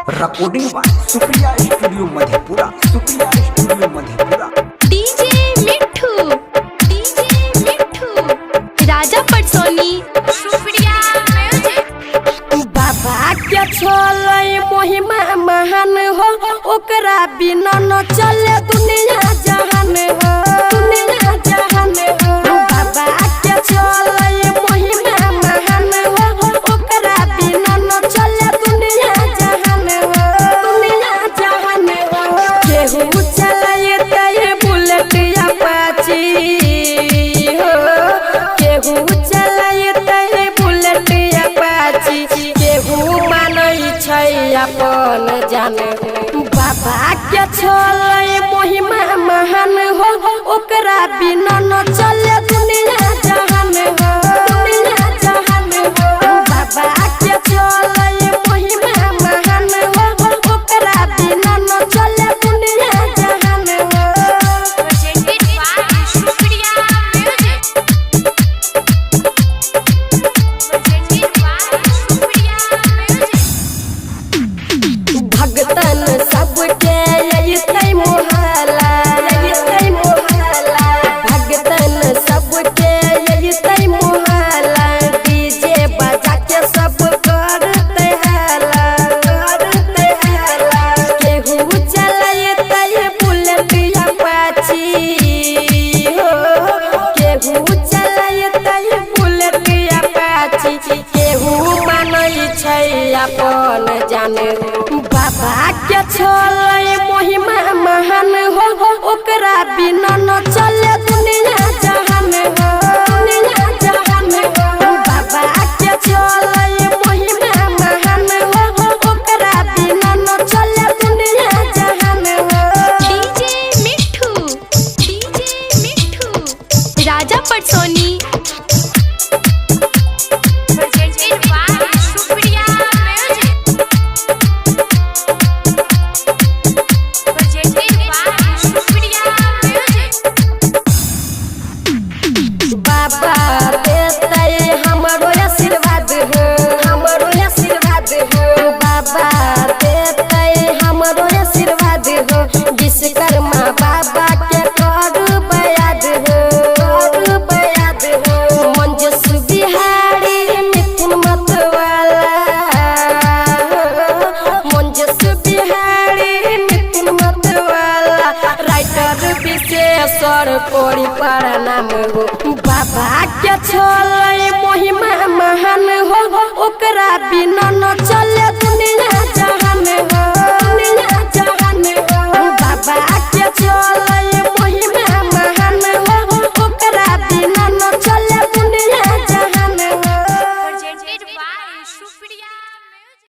Recording by Supriya studio Madhepura, Supriya studio Madhepura. DJ Mithu Raja Patsoni Supriya music. बाबा के छोले महिमा महान हो, ओकरा बिना न चले दुनिया जहान हो, दुनिया जहान हो। बाबा के छोले महिमा महान हो, ओकरा बिना न चले दुनिया जहान हो, दुनिया जहान हो। केहू चलाए ते बुलेट अपाची हो, केहू चलाए ते बुलेट अपाची, केहू मानै छै अपन जान। बाबा के छोले महिमा महान हो, ओकरा बिना न चले दुनिया जहान हो, दुनिया जहान हो। बाबा के छोले महिमा महान हो, ओकरा बिना न चले दुनिया जहान हो। भगतन सबके अइतै मोहल्ला, अइतै मोहल्ला। भगतन सबके अइतै मोहल्ला, डीजे बजा के सब करतै हल्ला, करतै हल्ला। केहू चलैतै बुलेट अपाची हो, केहू चलैतै बुलेट अपाची, केहू मानै छै अपन जान। बाबा के छोले महिमा महान हो, ओकरा बिना न चले दुनिया जहान हो, दुनिया जहान हो। बाबा के छोले महिमा महान हो, ओकरा बिना न चले दुनिया जहान हो। डीजे मिठू राजा पटसोनी बाबा देतै हमरो आशीर्वाद हो, हमरो आशीर्वाद हो। बाबा देतै हमरो आशीर्वाद हो, विश्वकर्मा बाबा के करबै याद हो, करबै याद हो। मंजूस बिहारी मिथुन मतवाला, मंजूस बिहारी मिथुन मतवाला। राइटर विशेषर कोरी प्रणाम हो। बाबा के छोले महिमा महान हो, ओकरा बिना न चले